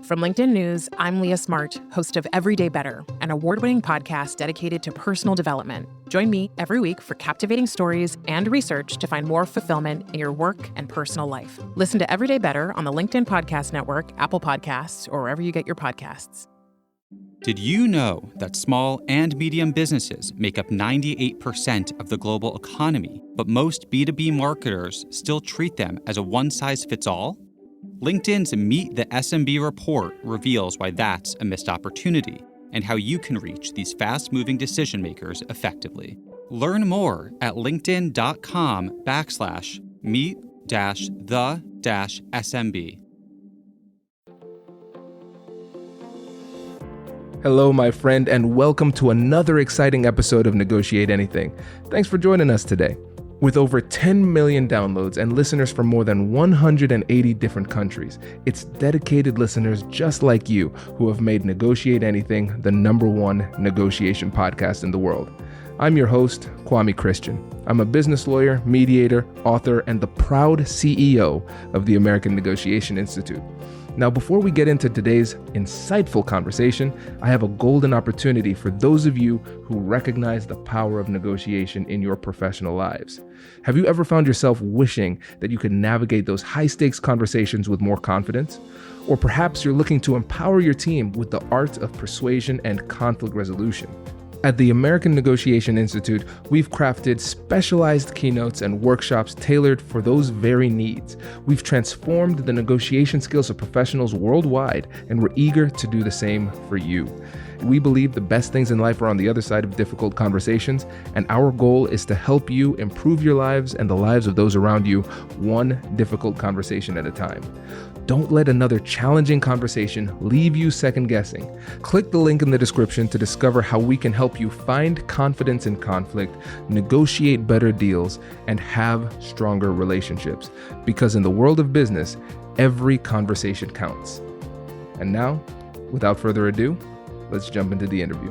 From LinkedIn News, I'm Leah Smart, host of Everyday Better, an award-winning podcast dedicated to personal development. Join me every week for captivating stories and research to find more fulfillment in your work and personal life. Listen to Everyday Better on the LinkedIn Podcast Network, Apple Podcasts, or wherever you get your podcasts. Did you know that small and medium businesses make up 98% of the global economy, but most B2B marketers still treat them as a one-size-fits-all? LinkedIn's Meet the SMB report reveals why that's a missed opportunity and how you can reach these fast-moving decision makers effectively. Learn more at linkedin.com/meet-the-SMB. Hello, my friend, and welcome to another exciting episode of Negotiate Anything. Thanks for joining us today. With over 10 million downloads and listeners from more than 180 different countries, it's dedicated listeners just like you who have made Negotiate Anything the #1 negotiation podcast in the world. I'm your host, Kwame Christian. I'm a business lawyer, mediator, author, and the proud CEO of the American Negotiation Institute. Now, before we get into today's insightful conversation, I have a golden opportunity for those of you who recognize the power of negotiation in your professional lives. Have you ever found yourself wishing that you could navigate those high-stakes conversations with more confidence? Or perhaps you're looking to empower your team with the art of persuasion and conflict resolution. At the American Negotiation Institute, we've crafted specialized keynotes and workshops tailored for those very needs. We've transformed the negotiation skills of professionals worldwide, and we're eager to do the same for you. We believe the best things in life are on the other side of difficult conversations, and our goal is to help you improve your lives and the lives of those around you, one difficult conversation at a time. Don't let another challenging conversation leave you second guessing. Click the link in the description to discover how we can help you find confidence in conflict, negotiate better deals, and have stronger relationships. Because in the world of business, every conversation counts. And now, without further ado, let's jump into the interview.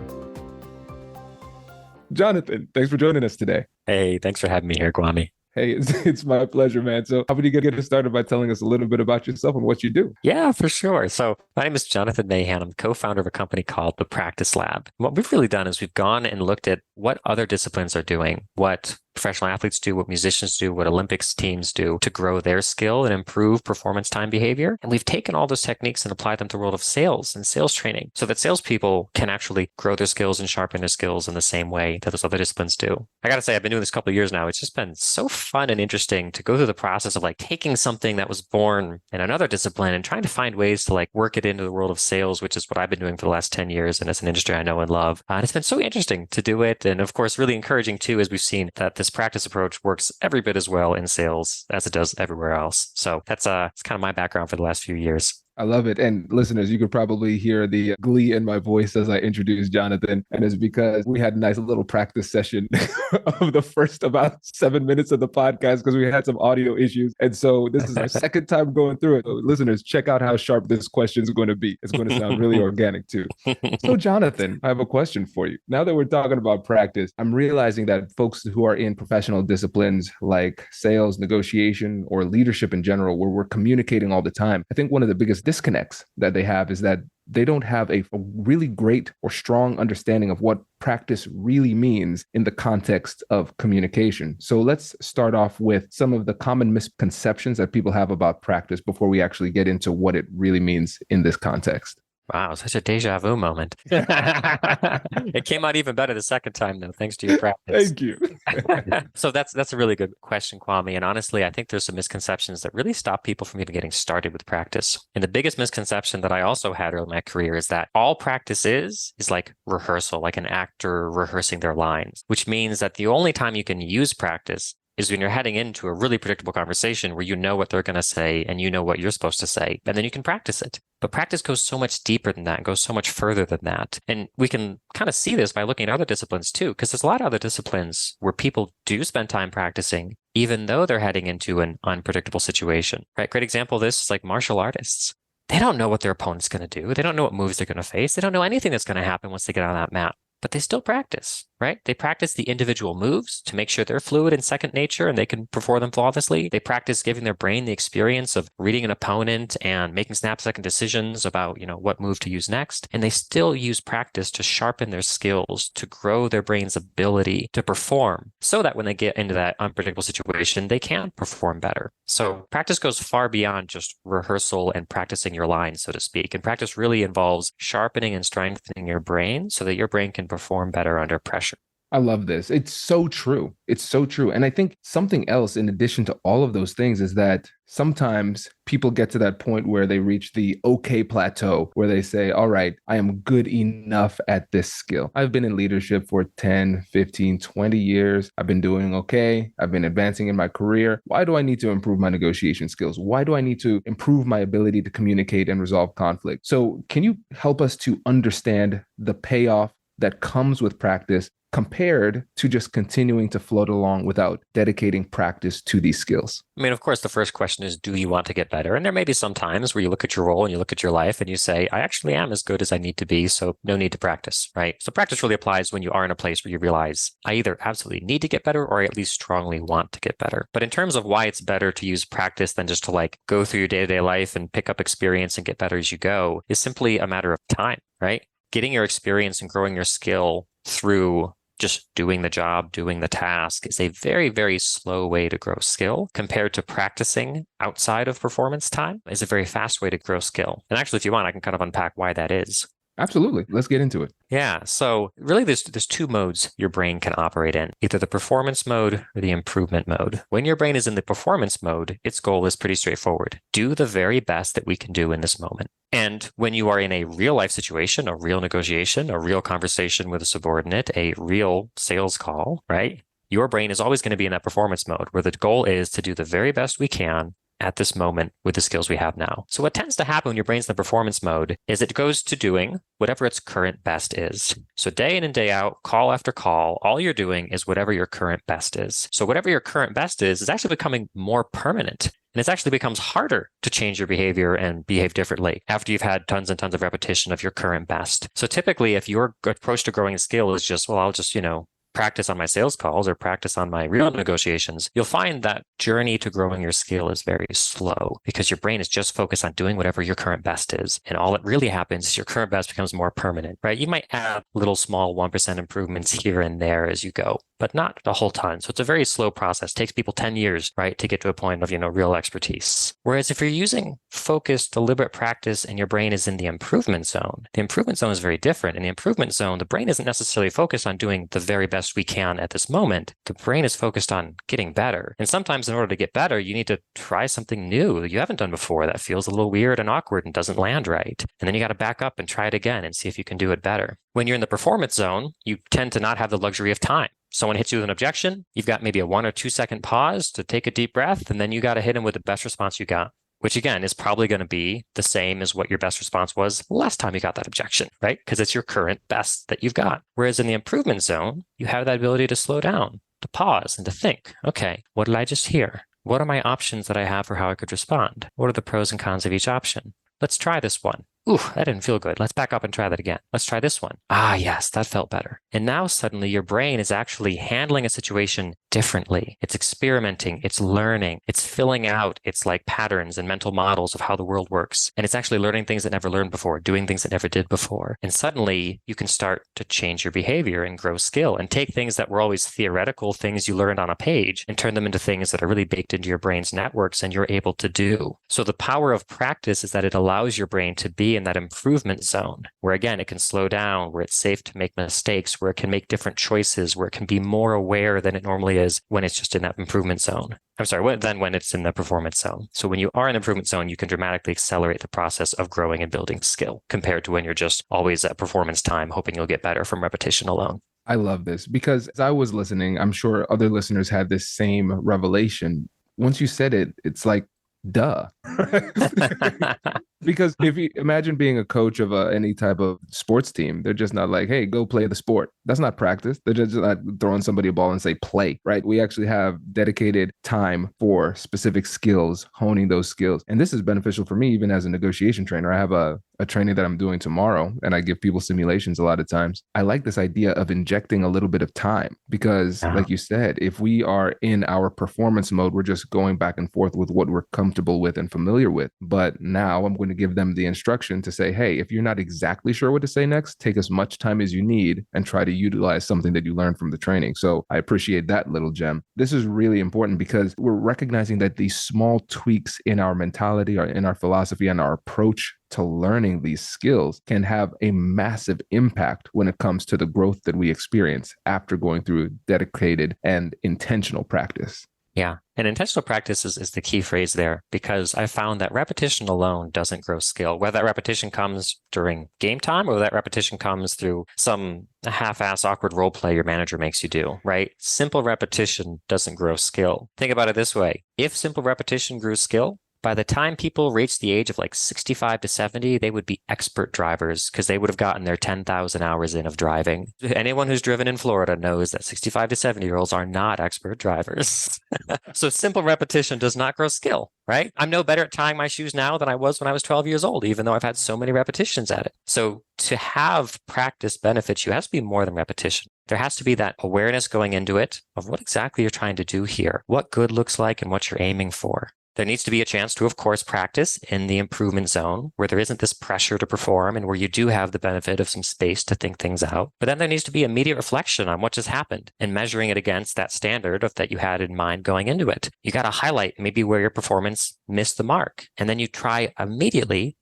Jonathan, thanks for joining us today. Hey, thanks for having me here, Kwame. Hey, it's my pleasure, man. So how about you get us started by telling us a little bit about yourself and what you do? Yeah, for sure. So my name is Jonathan Mahan. I'm co-founder of a company called the Practice Lab. What we've really done is we've gone and looked at what other disciplines are doing, what professional athletes do, what musicians do, what Olympics teams do to grow their skill and improve performance time behavior. And we've taken all those techniques and applied them to the world of sales and sales training so that salespeople can actually grow their skills and sharpen their skills in the same way that those other disciplines do. I got to say, I've been doing this a couple of years now. It's just been so fun and interesting to go through the process of like taking something that was born in another discipline and trying to find ways to like work it into the world of sales, which is what I've been doing for the last 10 years. And it's an industry I know and love. And it's been so interesting to do it. And of course, really encouraging too, as we've seen that this practice approach works every bit as well in sales as it does everywhere else. So that's it's kind of my background for the last few years. I love it. And listeners, you could probably hear the glee in my voice as I introduce Jonathan. And it's because we had a nice little practice session of the first about 7 minutes of the podcast because we had some audio issues. And so this is our second time going through it. So listeners, check out how sharp this question is going to be. It's going to sound really organic too. So Jonathan, I have a question for you. Now that we're talking about practice, I'm realizing that folks who are in professional disciplines like sales, negotiation, or leadership in general, where we're communicating all the time, I think one of the biggest disconnects that they have is that they don't have a really great or strong understanding of what practice really means in the context of communication. So let's start off with some of the common misconceptions that people have about practice before we actually get into what it really means in this context. Wow, such a deja vu moment. It came out even better the second time, though, thanks to your practice. Thank you. So that's a really good question, Kwame. And honestly, I think there's some misconceptions that really stop people from even getting started with practice. And the biggest misconception that I also had early in my career is that all practice is like rehearsal, like an actor rehearsing their lines, which means that the only time you can use practice is when you're heading into a really predictable conversation where you know what they're going to say and you know what you're supposed to say, and then you can practice it. But practice goes so much deeper than that, goes so much further than that. And we can kind of see this by looking at other disciplines too, because there's a lot of other disciplines where people do spend time practicing, even though they're heading into an unpredictable situation, right? Great example of this is like martial artists. They don't know what their opponent's going to do. They don't know what moves they're going to face. They don't know anything that's going to happen once they get on that mat. but they still practice, right? They practice the individual moves to make sure they're fluid and second nature and they can perform them flawlessly. They practice giving their brain the experience of reading an opponent and making snap-second decisions about, what move to use next. And they still use practice to sharpen their skills, to grow their brain's ability to perform so that when they get into that unpredictable situation, they can perform better. So practice goes far beyond just rehearsal and practicing your lines, so to speak. And practice really involves sharpening and strengthening your brain so that your brain can perform better under pressure. I love this. It's so true. It's so true. And I think something else in addition to all of those things is that sometimes people get to that point where they reach the okay plateau where they say, all right, I am good enough at this skill. I've been in leadership for 10, 15, 20 years. I've been doing okay. I've been advancing in my career. Why do I need to improve my negotiation skills? Why do I need to improve my ability to communicate and resolve conflict? So can you help us to understand the payoff that comes with practice compared to just continuing to float along without dedicating practice to these skills? I mean, of course, the first question is, do you want to get better? And there may be some times where you look at your role and you look at your life and you say, I actually am as good as I need to be, so no need to practice, right? So practice really applies when you are in a place where you realize, I either absolutely need to get better or I at least strongly want to get better. But in terms of why it's better to use practice than just to go through your day-to-day life and pick up experience and get better as you go is simply a matter of time, right? Getting your experience and growing your skill through just doing the job, doing the task is a very, very slow way to grow skill compared to practicing outside of performance time is a very fast way to grow skill. And actually, if you want, I can kind of unpack why that is. Absolutely. Let's get into it. Yeah. So really, there's two modes your brain can operate in, either the performance mode or the improvement mode. When your brain is in the performance mode, its goal is pretty straightforward. Do the very best that we can do in this moment. And when you are in a real life situation, a real negotiation, a real conversation with a subordinate, a real sales call, right? Your brain is always going to be in that performance mode where the goal is to do the very best we can at this moment with the skills we have now. So what tends to happen when your brain's in the performance mode is it goes to doing whatever its current best is. So day in and day out, call after call, all you're doing is whatever your current best is. So whatever your current best is actually becoming more permanent. And it actually becomes harder to change your behavior and behave differently after you've had tons and tons of repetition of your current best. So typically, if your approach to growing a skill is just, well, I'll just, practice on my sales calls or practice on my real negotiations, you'll find that journey to growing your skill is very slow because your brain is just focused on doing whatever your current best is. And all that really happens is your current best becomes more permanent, right? You might add little small 1% improvements here and there as you go, but not the whole time. So it's a very slow process. It takes people 10 years, right, to get to a point of, real expertise. Whereas if you're using focused, deliberate practice and your brain is in the improvement zone is very different. In the improvement zone, the brain isn't necessarily focused on doing the very best we can at this moment. The brain is focused on getting better. And sometimes in order to get better, you need to try something new that you haven't done before that feels a little weird and awkward and doesn't land right. And then you got to back up and try it again and see if you can do it better. When you're in the performance zone, you tend to not have the luxury of time. Someone hits you with an objection, you've got maybe a 1 or 2 second pause to take a deep breath, and then you got to hit them with the best response you got, which again is probably going to be the same as what your best response was last time you got that objection, right? Because it's your current best that you've got. Whereas in the improvement zone, you have that ability to slow down, to pause and to think, okay, what did I just hear? What are my options that I have for how I could respond? What are the pros and cons of each option? Let's try this one. Ooh, that didn't feel good. Let's back up and try that again. Let's try this one. Ah, yes, that felt better. And now suddenly your brain is actually handling a situation differently. It's experimenting, it's learning, it's filling out its patterns and mental models of how the world works. And it's actually learning things it never learned before, doing things it never did before. And suddenly you can start to change your behavior and grow skill and take things that were always theoretical things you learned on a page and turn them into things that are really baked into your brain's networks and you're able to do. So the power of practice is that it allows your brain to be in that improvement zone where, again, it can slow down, where it's safe to make mistakes, where it can make different choices, where it can be more aware than it normally is when it's just in that improvement zone. Than when it's in the performance zone. So when you are in the improvement zone, you can dramatically accelerate the process of growing and building skill compared to when you're just always at performance time, hoping you'll get better from repetition alone. I love this because as I was listening, I'm sure other listeners had this same revelation. Once you said it, it's like, duh. Because if you imagine being a coach of any type of sports team, they're just not like, hey, go play the sport. That's not practice. They're just not throwing somebody a ball and say play, right? We actually have dedicated time for specific skills, honing those skills. And this is beneficial for me, even as a negotiation trainer. I have a training that I'm doing tomorrow, and I give people simulations a lot of times, I like this idea of injecting a little bit of time because, like you said, if we are in our performance mode, we're just going back and forth with what we're comfortable with and familiar with. But now I'm going to give them the instruction to say, hey, if you're not exactly sure what to say next, take as much time as you need and try to utilize something that you learned from the training. So I appreciate that little gem. This is really important because we're recognizing that these small tweaks in our mentality or in our philosophy and our approach to learning these skills can have a massive impact when it comes to the growth that we experience after going through dedicated and intentional practice. Yeah. And intentional practice is the key phrase there, because I found that repetition alone doesn't grow skill. Whether that repetition comes during game time or that repetition comes through some half-ass awkward role play your manager makes you do, right? Simple repetition doesn't grow skill. Think about it this way. If simple repetition grew skill, by the time people reach the age of like 65 to 70, they would be expert drivers because they would have gotten their 10,000 hours in of driving. Anyone who's driven in Florida knows that 65 to 70-year-olds are not expert drivers. So simple repetition does not grow skill, right? I'm no better at tying my shoes now than I was when I was 12 years old, even though I've had so many repetitions at it. So to have practice benefits, you have to be more than repetition. There has to be that awareness going into it of what exactly you're trying to do here, what good looks like and what you're aiming for. There needs to be a chance to, of course, practice in the improvement zone where there isn't this pressure to perform and where you do have the benefit of some space to think things out. But then there needs to be immediate reflection on what just happened and measuring it against that standard of that you had in mind going into it. You got to highlight maybe where your performance missed the mark. And then you try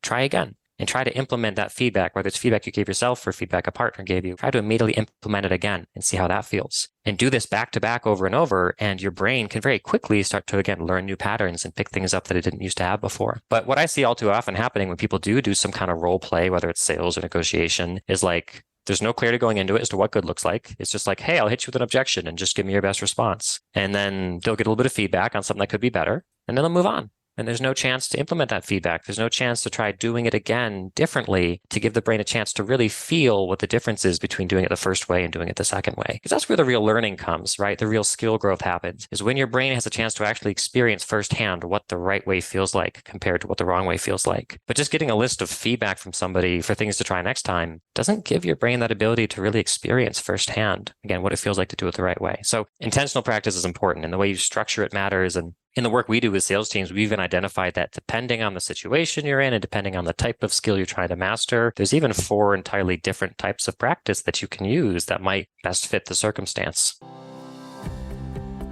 again. And try to implement that feedback, whether it's feedback you gave yourself or feedback a partner gave you. Try to immediately implement it again and see how that feels. And do this back to back over and over. And your brain can very quickly start to, again, learn new patterns and pick things up that it didn't used to have before. But what I see all too often happening when people do some kind of role play, whether it's sales or negotiation, is like, there's no clarity going into it as to what good looks like. It's just like, hey, I'll hit you with an objection and just give me your best response. And then they'll get a little bit of feedback on something that could be better. And then they'll move on. And there's no chance to implement that feedback. There's no chance to try doing it again differently to give the brain a chance to really feel what the difference is between doing it the first way and doing it the second way. Because that's where the real learning comes, right? The real skill growth happens is when your brain has a chance to actually experience firsthand what the right way feels like compared to what the wrong way feels like. But just getting a list of feedback from somebody for things to try next time doesn't give your brain that ability to really experience firsthand, again, what it feels like to do it the right way. So intentional practice is important, and the way you structure it matters. And in the work we do with sales teams, we've even identified that depending on the situation you're in and depending on the type of skill you're trying to master, there's even 4 entirely different types of practice that you can use that might best fit the circumstance.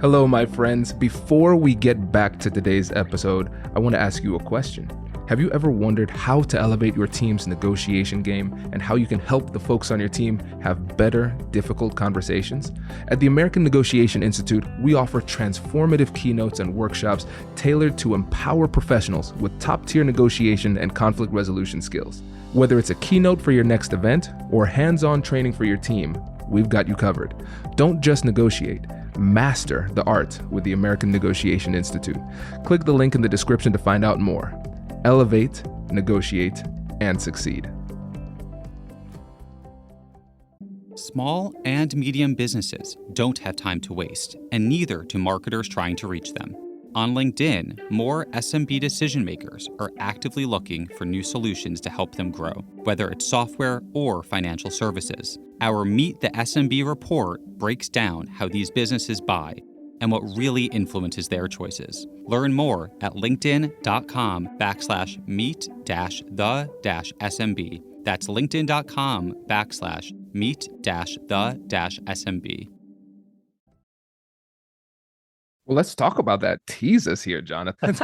Hello, my friends. Before we get back to today's episode, I want to ask you a question. Have you ever wondered how to elevate your team's negotiation game and how you can help the folks on your team have better, difficult conversations? At the American Negotiation Institute, we offer transformative keynotes and workshops tailored to empower professionals with top-tier negotiation and conflict resolution skills. Whether it's a keynote for your next event or hands-on training for your team, we've got you covered. Don't just negotiate. Master the art with the American Negotiation Institute. Click the link in the description to find out more. Elevate, negotiate, and succeed. Small and medium businesses don't have time to waste, and neither do marketers trying to reach them. On LinkedIn, more SMB decision makers are actively looking for new solutions to help them grow, whether it's software or financial services. Our Meet the SMB report breaks down how these businesses buy and what really influences their choices. Learn more at linkedin.com/meet-the-SMB. That's linkedin.com/meet-the-SMB. Well, let's talk about that. Tease us here, Jonathan.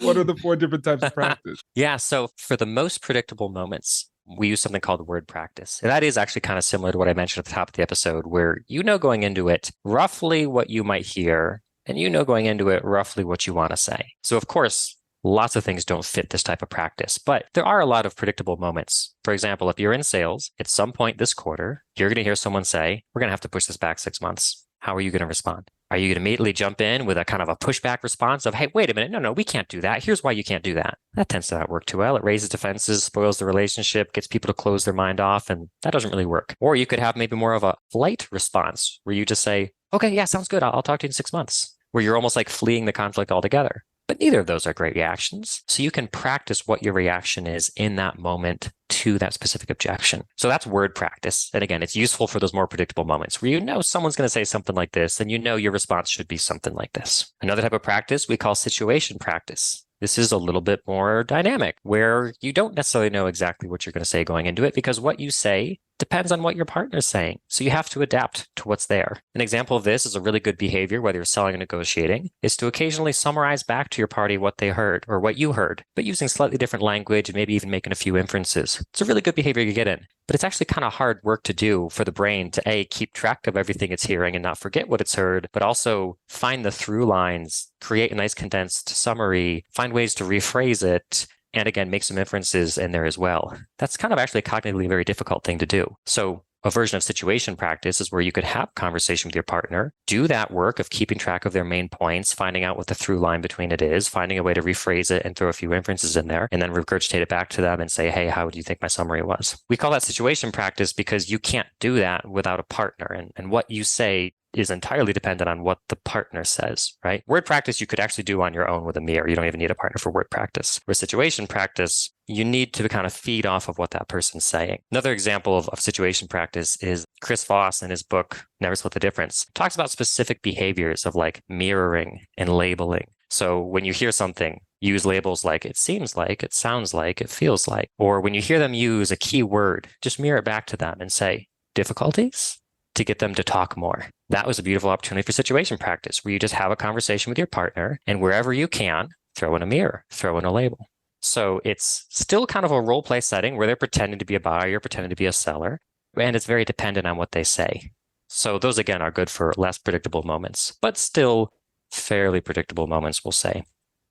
What are the 4 different types of practice? Yeah, so for the most predictable moments, we use something called word practice. And that is actually kind of similar to what I mentioned at the top of the episode, where you know going into it roughly what you might hear, and you know going into it roughly what you want to say. So of course, lots of things don't fit this type of practice, but there are a lot of predictable moments. For example, if you're in sales, at some point this quarter, you're going to hear someone say, we're going to have to push this back 6 months. How are you going to respond? Are you going to immediately jump in with a kind of a pushback response of, hey, wait a minute, no, we can't do that. Here's why you can't do that. That tends to not work too well. It raises defenses, spoils the relationship, gets people to close their mind off, and that doesn't really work. Or you could have maybe more of a flight response where you just say, okay, yeah, sounds good. I'll talk to you in 6 months, where you're almost like fleeing the conflict altogether. but neither of those are great reactions. So you can practice what your reaction is in that moment to that specific objection. So that's word practice. And again, it's useful for those more predictable moments where you know someone's going to say something like this, and you know your response should be something like this. Another type of practice we call situation practice. This is a little bit more dynamic, where you don't necessarily know exactly what you're going to say going into it, because what you say depends on what your partner's saying. So you have to adapt to what's there. An example of this is a really good behavior, whether you're selling or negotiating, is to occasionally summarize back to your party what they heard or what you heard, but using slightly different language and maybe even making a few inferences. It's a really good behavior to get in, but it's actually kind of hard work to do for the brain to A, keep track of everything it's hearing and not forget what it's heard, but also find the through lines, create a nice condensed summary, find ways to rephrase it, and again, make some inferences in there as well. That's kind of actually a cognitively very difficult thing to do. So a version of situation practice is where you could have a conversation with your partner, do that work of keeping track of their main points, finding out what the through line between it is, finding a way to rephrase it and throw a few inferences in there, and then regurgitate it back to them and say, hey, how do you think my summary was? We call that situation practice because you can't do that without a partner. And what you say is entirely dependent on what the partner says, right? Word practice you could actually do on your own with a mirror. You don't even need a partner for word practice. For situation practice, you need to kind of feed off of what that person's saying. Another example of situation practice is Chris Voss in his book, Never Split the Difference, talks about specific behaviors of like mirroring and labeling. So when you hear something, use labels like it seems like, it sounds like, it feels like. Or when you hear them use a key word, just mirror it back to them and say, difficulties? To get them to talk more. That was a beautiful opportunity for situation practice, where you just have a conversation with your partner, and wherever you can, throw in a mirror, throw in a label. So it's still kind of a role play setting where they're pretending to be a buyer, you're pretending to be a seller, and it's very dependent on what they say. So those, again, are good for less predictable moments, but still fairly predictable moments, we'll say.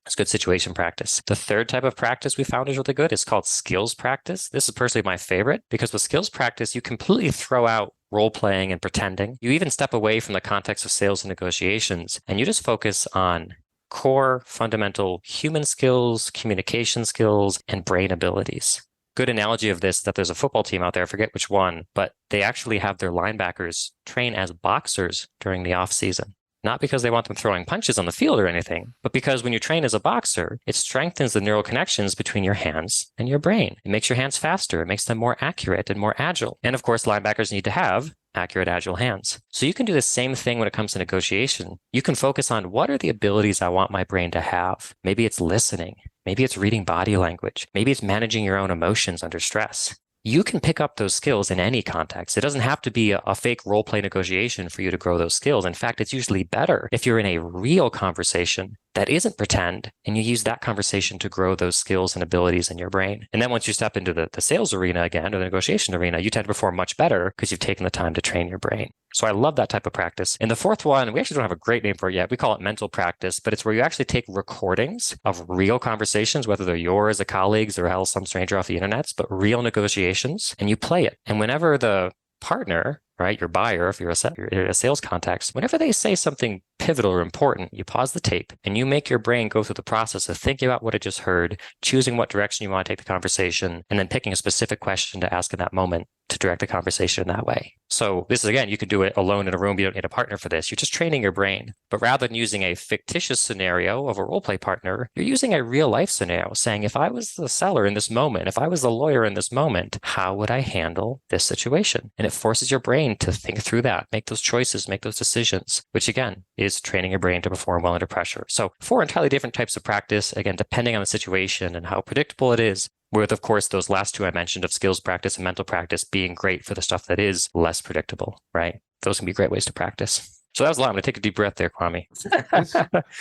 It's good situation practice. The third type of practice we found is really good. It's called skills practice. This is personally my favorite, because with skills practice, you completely throw out role playing and pretending. You even step away from the context of sales and negotiations, and you just focus on core, fundamental human skills, communication skills, and brain abilities. Good analogy of this is that there's a football team out there, I forget which one, but they actually have their linebackers train as boxers during the off season. Not because they want them throwing punches on the field or anything, but because when you train as a boxer, it strengthens the neural connections between your hands and your brain. It makes your hands faster. It makes them more accurate and more agile. And of course, linebackers need to have accurate, agile hands. So you can do the same thing when it comes to negotiation. You can focus on what are the abilities I want my brain to have. Maybe it's listening. Maybe it's reading body language. Maybe it's managing your own emotions under stress. You can pick up those skills in any context. It doesn't have to be a fake role play negotiation for you to grow those skills. In fact, it's usually better if you're in a real conversation that isn't pretend, and you use that conversation to grow those skills and abilities in your brain. And then once you step into the sales arena again, or the negotiation arena, you tend to perform much better because you've taken the time to train your brain. So I love that type of practice. And the fourth one, we actually don't have a great name for it yet. We call it mental practice, but it's where you actually take recordings of real conversations, whether they're yours, a colleague's, or else some stranger off the internet, but real negotiations, and you play it. And whenever the partner, right, your buyer, if you're a sales context, whenever they say something pivotal or important, you pause the tape and you make your brain go through the process of thinking about what it just heard, choosing what direction you want to take the conversation, and then picking a specific question to ask in that moment to direct the conversation in that way. So this is, again, you could do it alone in a room. You don't need a partner for this. You're just training your brain. But rather than using a fictitious scenario of a role play partner, you're using a real life scenario, saying, if I was the seller in this moment, if I was the lawyer in this moment, how would I handle this situation? And it forces your brain to think through that, make those choices, make those decisions, which again is training your brain to perform well under pressure. So 4 entirely different types of practice, again, depending on the situation and how predictable it is, with, of course, those last 2 I mentioned of skills practice and mental practice being great for the stuff that is less predictable, right? Those can be great ways to practice. So that was a lot. I'm going to take a deep breath there, Kwame.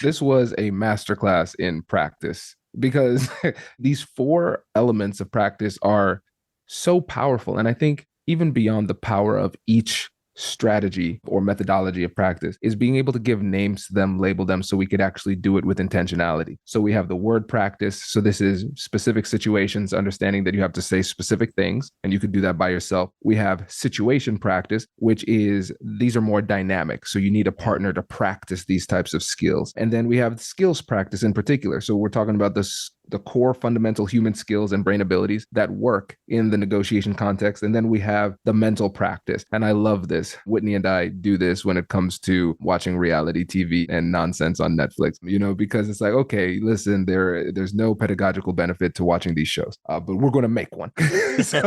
This was a masterclass in practice, because these 4 elements of practice are so powerful. And I think even beyond the power of each strategy or methodology of practice is being able to give names to them, label them, so we could actually do it with intentionality. So we have the word practice. So this is specific situations, understanding that you have to say specific things, and you could do that by yourself. We have situation practice, which is, these are more dynamic. So you need a partner to practice these types of skills. And then we have skills practice in particular. So we're talking about this the core fundamental human skills and brain abilities that work in the negotiation context. And then we have the mental practice. And I love this. Whitney and I do this when it comes to watching reality TV and nonsense on Netflix, because it's like, okay, listen, there's no pedagogical benefit to watching these shows, but we're going to make one. so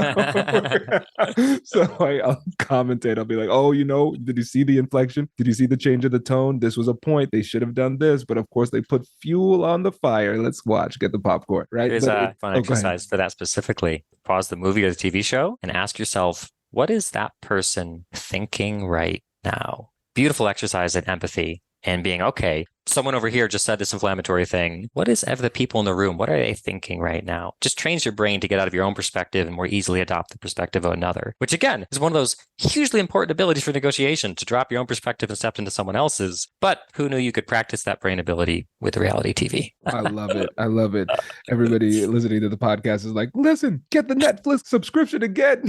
I'll commentate. I'll be like, oh, did you see the inflection? Did you see the change of the tone? This was a point. They should have done this, but of course they put fuel on the fire. Let's watch, get the popcorn, right? Here's a fun exercise for that specifically. Pause the movie or the TV show and ask yourself, what is that person thinking right now? Beautiful exercise in empathy and being, okay, someone over here just said this inflammatory thing. What is the people in the room? What are they thinking right now? Just trains your brain to get out of your own perspective and more easily adopt the perspective of another, which again is one of those hugely important abilities for negotiation, to drop your own perspective and step into someone else's. But who knew you could practice that brain ability with reality TV? I love it. I love it. Everybody listening to the podcast is like, listen, get the Netflix subscription again.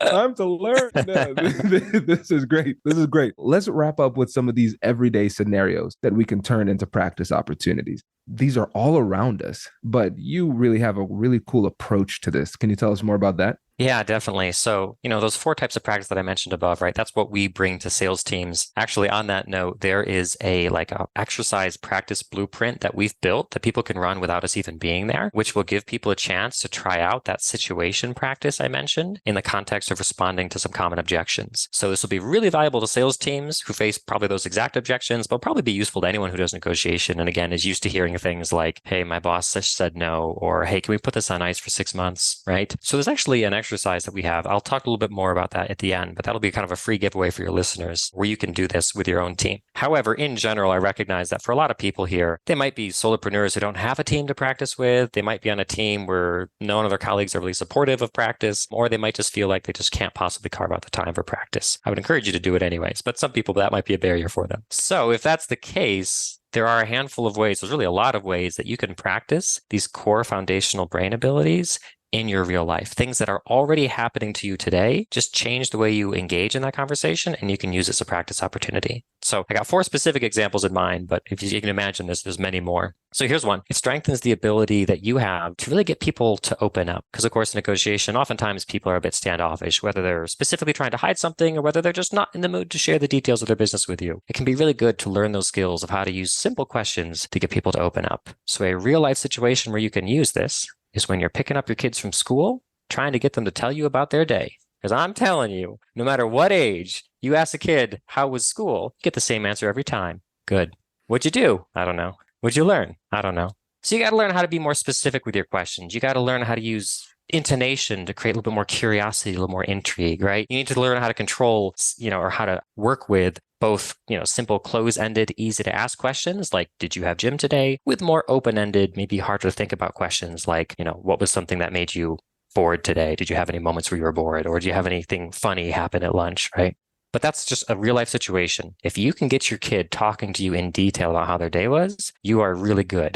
Time to learn. This is great. This is great. Let's wrap up with some of these everyday scenarios that we can turn into practice opportunities. These are all around us, but you really have a really cool approach to this. Can you tell us more about that? Yeah, definitely. So, those 4 types of practice that I mentioned above, right? That's what we bring to sales teams. Actually, on that note, there is a exercise practice blueprint that we've built that people can run without us even being there, which will give people a chance to try out that situation practice I mentioned in the context of responding to some common objections. So this will be really valuable to sales teams who face probably those exact objections, but probably be useful to anyone who does negotiation. And again, is used to hearing things like, hey, my boss said no, or hey, can we put this on ice for 6 months, right? So there's actually an exercise that we have. I'll talk a little bit more about that at the end, but that'll be kind of a free giveaway for your listeners where you can do this with your own team. However, in general, I recognize that for a lot of people here, they might be solopreneurs who don't have a team to practice with. They might be on a team where none of their colleagues are really supportive of practice, or they might just feel like they just can't possibly carve out the time for practice. I would encourage you to do it anyways, but some people, that might be a barrier for them. So if that's the case, there are a handful of ways, there's really a lot of ways that you can practice these core foundational brain abilities in your real life. Things that are already happening to you today, just change the way you engage in that conversation and you can use it as a practice opportunity. So I got 4 specific examples in mind, but if you can imagine this, there's many more. So here's one. It strengthens the ability that you have to really get people to open up. Because of course, in negotiation, oftentimes people are a bit standoffish, whether they're specifically trying to hide something or whether they're just not in the mood to share the details of their business with you. It can be really good to learn those skills of how to use simple questions to get people to open up. So a real life situation where you can use this is when you're picking up your kids from school, trying to get them to tell you about their day. Because I'm telling you, no matter what age, you ask a kid, how was school? You get the same answer every time. Good. What'd you do? I don't know. What'd you learn? I don't know. So you got to learn how to be more specific with your questions. You got to learn how to use intonation to create a little bit more curiosity, a little more intrigue, right? You need to learn how to control, or how to work with both, simple close-ended, easy to ask questions like, did you have gym today? With more open-ended, maybe harder to think about questions like, what was something that made you bored today? Did you have any moments where you were bored? Or do you have anything funny happen at lunch, right? But that's just a real life situation. If you can get your kid talking to you in detail about how their day was, you are really good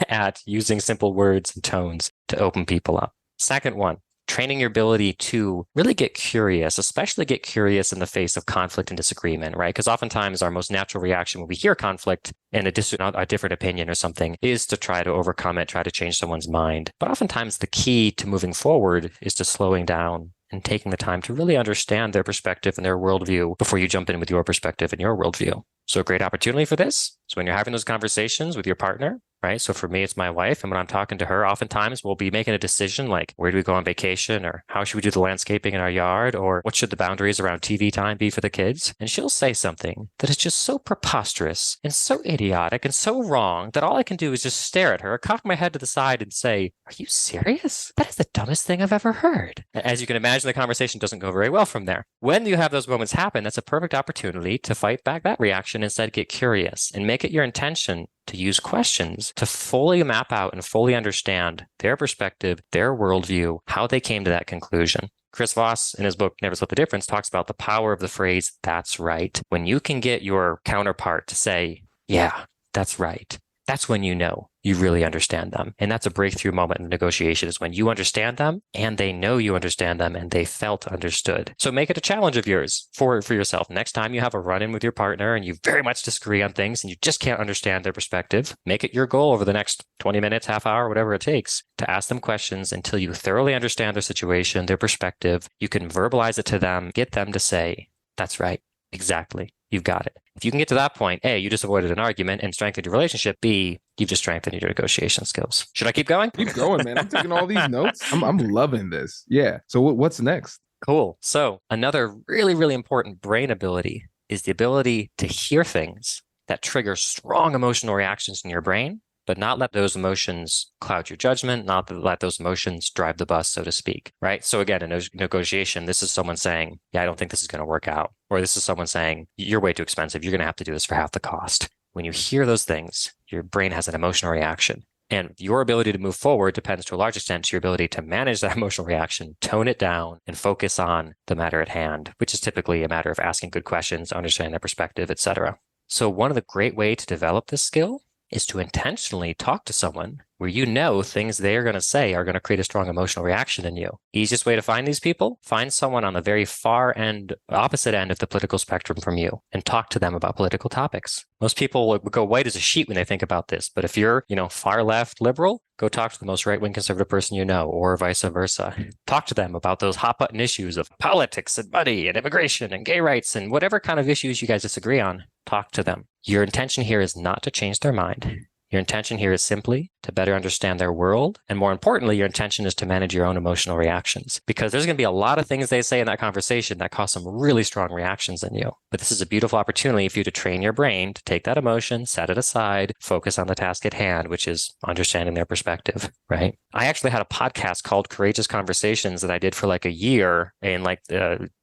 at using simple words and tones to open people up. Second one, training your ability to really get curious, especially get curious in the face of conflict and disagreement, right? Because oftentimes our most natural reaction when we hear conflict and a different opinion or something is to try to overcome it, try to change someone's mind. But oftentimes the key to moving forward is to slowing down and taking the time to really understand their perspective and their worldview before you jump in with your perspective and your worldview. So a great opportunity for this is when you're having those conversations with your partner, right? So for me, it's my wife. And when I'm talking to her, oftentimes we'll be making a decision like, where do we go on vacation? Or how should we do the landscaping in our yard? Or what should the boundaries around TV time be for the kids? And she'll say something that is just so preposterous and so idiotic and so wrong that all I can do is just stare at her, cock my head to the side and say, are you serious? That is the dumbest thing I've ever heard. As you can imagine, the conversation doesn't go very well from there. When you have those moments happen, that's a perfect opportunity to fight back that reaction. Instead, get curious and make it your intention to use questions to fully map out and fully understand their perspective, their worldview, how they came to that conclusion. Chris Voss, in his book, Never Split the Difference, talks about the power of the phrase, that's right. When you can get your counterpart to say, yeah, that's right. That's when you know you really understand them. And that's a breakthrough moment in the negotiation, is when you understand them and they know you understand them and they felt understood. So make it a challenge of yours for yourself. Next time you have a run-in with your partner and you very much disagree on things and you just can't understand their perspective, make it your goal over the next 20 minutes, half hour, whatever it takes, to ask them questions until you thoroughly understand their situation, their perspective. You can verbalize it to them, get them to say, that's right, exactly. You've got it. If you can get to that point, A, you just avoided an argument and strengthened your relationship. B, you've just strengthened your negotiation skills. Should I keep going? Keep going, man. I'm taking all these notes. I'm loving this. Yeah. So what's next? Cool. So another really, really important brain ability is the ability to hear things that trigger strong emotional reactions in your brain, but not let those emotions cloud your judgment, not let those emotions drive the bus, so to speak, right? So again, in a negotiation, this is someone saying, yeah, I don't think this is going to work out. Or this is someone saying, you're way too expensive. You're going to have to do this for half the cost. When you hear those things, your brain has an emotional reaction. And your ability to move forward depends to a large extent to your ability to manage that emotional reaction, tone it down, and focus on the matter at hand, which is typically a matter of asking good questions, understanding their perspective, etc. So one of the great ways to develop this skill is to intentionally talk to someone where you know things they're going to say are going to create a strong emotional reaction in you. Easiest way to find these people? Find someone on the very far end, opposite end of the political spectrum from you and talk to them about political topics. Most people would go white as a sheet when they think about this. But if you're, far left liberal, go talk to the most right-wing conservative person you know, or vice versa. Talk to them about those hot button issues of politics and money and immigration and gay rights and whatever kind of issues you guys disagree on. Talk to them. Your intention here is not to change their mind. Your intention here is simply to better understand their world. And more importantly, your intention is to manage your own emotional reactions, because there's going to be a lot of things they say in that conversation that cause some really strong reactions in you. But this is a beautiful opportunity for you to train your brain to take that emotion, set it aside, focus on the task at hand, which is understanding their perspective, right? I actually had a podcast called Courageous Conversations that I did for like a year in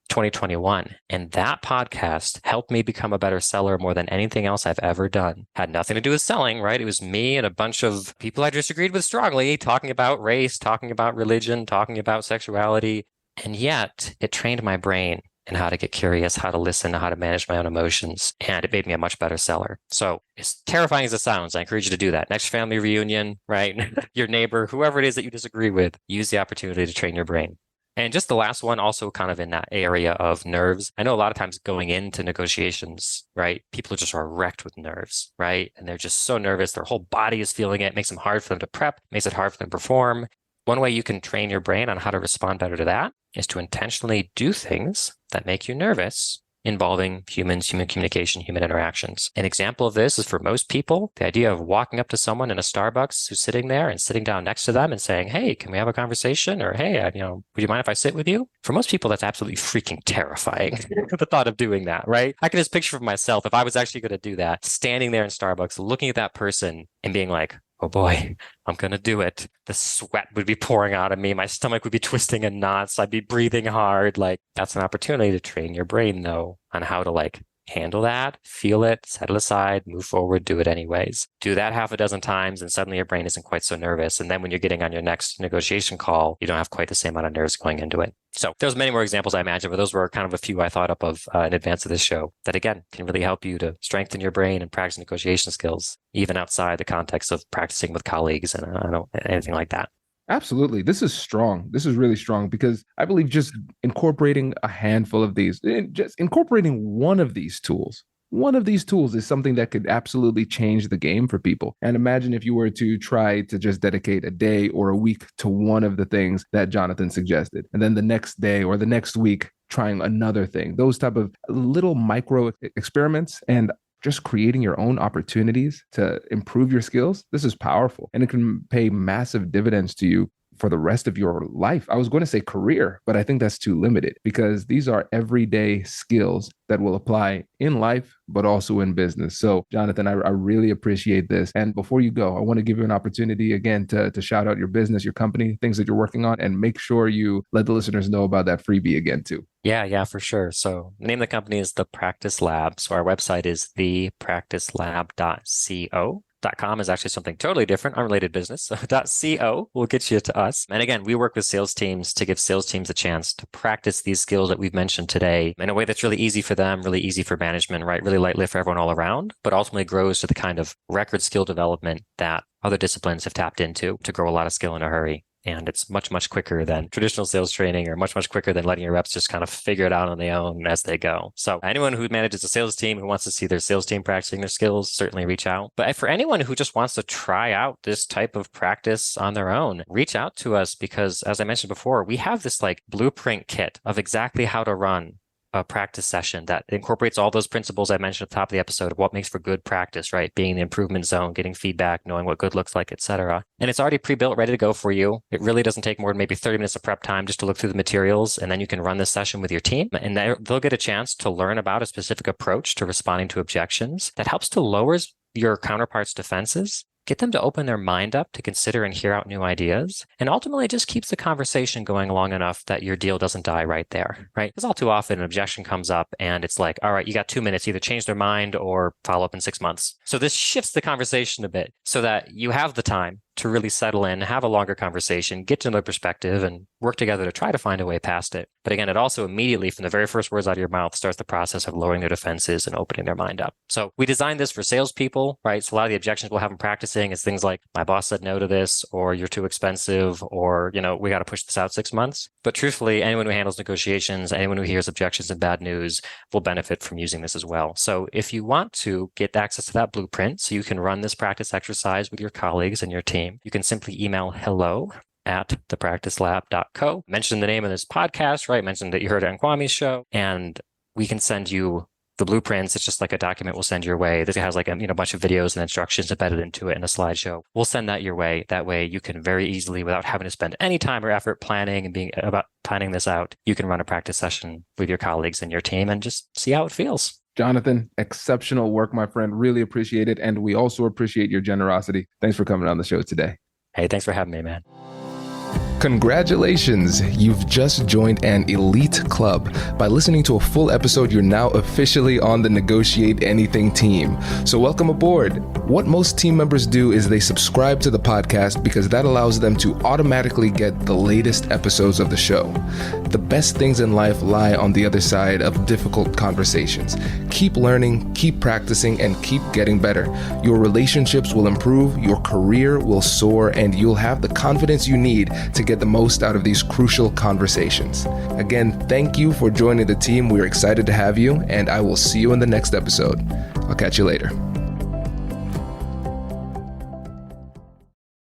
2021. And that podcast helped me become a better seller more than anything else I've ever done. Had nothing to do with selling, right? It was me and a bunch of people I disagreed with strongly, talking about race, talking about religion, talking about sexuality. And yet it trained my brain in how to get curious, how to listen, how to manage my own emotions. And it made me a much better seller. So as terrifying as it sounds, I encourage you to do that. Next family reunion, right? Your neighbor, whoever it is that you disagree with, use the opportunity to train your brain. And just the last one, also kind of in that area of nerves. I know a lot of times going into negotiations, right, people just are wrecked with nerves, right? And they're just so nervous. Their whole body is feeling it. It makes them hard for them to prep, makes it hard for them to perform. One way you can train your brain on how to respond better to that is to intentionally do things that make you nervous involving humans, human communication, human interactions. An example of this is for most people, the idea of walking up to someone in a Starbucks who's sitting there and sitting down next to them and saying, hey, can we have a conversation? Or, hey, would you mind if I sit with you? For most people, that's absolutely freaking terrifying, the thought of doing that, right? I can just picture for myself, if I was actually going to do that, standing there in Starbucks, looking at that person and being like, oh boy, I'm going to do it. The sweat would be pouring out of me. My stomach would be twisting in knots. I'd be breathing hard. That's an opportunity to train your brain, though, on how to handle that, feel it, set it aside, move forward, do it anyways. Do that half a dozen times and suddenly your brain isn't quite so nervous. And then when you're getting on your next negotiation call, you don't have quite the same amount of nerves going into it. So there's many more examples I imagine, but those were kind of a few I thought up of in advance of this show that, again, can really help you to strengthen your brain and practice negotiation skills, even outside the context of practicing with colleagues and anything like that. Absolutely. This is strong. This is really strong because I believe just incorporating a handful of these, just incorporating one of these tools is something that could absolutely change the game for people. And imagine if you were to try to just dedicate a day or a week to one of the things that Jonathan suggested, and then the next day or the next week trying another thing, those type of little micro experiments and just creating your own opportunities to improve your skills. This is powerful and it can pay massive dividends to you for the rest of your life. I was going to say career, but I think that's too limited because these are everyday skills that will apply in life, but also in business. So Jonathan, I really appreciate this. And before you go, I want to give you an opportunity again to shout out your business, your company, things that you're working on, and make sure you let the listeners know about that freebie again too. Yeah, for sure. So the name of the company is The Practice Lab. So our website is thepracticelab.co. .com is actually something totally different, unrelated business. So .co will get you to us. And again, we work with sales teams to give sales teams a chance to practice these skills that we've mentioned today in a way that's really easy for them, really easy for management, right? Really light lift for everyone all around, but ultimately grows to the kind of record skill development that other disciplines have tapped into to grow a lot of skill in a hurry. And it's much, much quicker than traditional sales training, or much, much quicker than letting your reps just kind of figure it out on their own as they go. So anyone who manages a sales team, who wants to see their sales team practicing their skills, certainly reach out. But for anyone who just wants to try out this type of practice on their own, reach out to us, because as I mentioned before, we have this like blueprint kit of exactly how to run a practice session that incorporates all those principles I mentioned at the top of the episode of what makes for good practice, right? Being in the improvement zone, getting feedback, knowing what good looks like, etc. And it's already pre-built, ready to go for you. It really doesn't take more than maybe 30 minutes of prep time just to look through the materials. And then you can run this session with your team, and they'll get a chance to learn about a specific approach to responding to objections that helps to lower your counterpart's defenses, get them to open their mind up to consider and hear out new ideas, and ultimately just keeps the conversation going long enough that your deal doesn't die right there, right? Because all too often an objection comes up and it's like, all right, you got 2 minutes, either change their mind or follow up in 6 months. So this shifts the conversation a bit so that you have the time to really settle in, have a longer conversation, get to know their perspective, and work together to try to find a way past it. But again, it also immediately, from the very first words out of your mouth, starts the process of lowering their defenses and opening their mind up. So we designed this for salespeople, right? So a lot of the objections we'll have them practicing is things like, my boss said no to this, or you're too expensive, or, we got to push this out 6 months. But truthfully, anyone who handles negotiations, anyone who hears objections and bad news will benefit from using this as well. So if you want to get access to that blueprint so you can run this practice exercise with your colleagues and your team, you can simply email hello@thepracticelab.co. Mention the name of this podcast, right? Mention that you heard it on Kwame's show, and we can send you the blueprints. It's just like a document we'll send your way. This has like a bunch of videos and instructions embedded into it in a slideshow. We'll send that your way. That way you can very easily, without having to spend any time or effort planning and being about planning this out, you can run a practice session with your colleagues and your team and just see how it feels. Jonathan, exceptional work, my friend. Really appreciate it. And we also appreciate your generosity. Thanks for coming on the show today. Hey, thanks for having me, man. Congratulations! You've just joined an elite club. By listening to a full episode, you're now officially on the Negotiate Anything team. So welcome aboard. What most team members do is they subscribe to the podcast because that allows them to automatically get the latest episodes of the show. The best things in life lie on the other side of difficult conversations. Keep learning, keep practicing, and keep getting better. Your relationships will improve, your career will soar, and you'll have the confidence you need to get the most out of these crucial conversations. Again, thank you for joining the team. We're excited to have you, and I will see you in the next episode. I'll catch you later.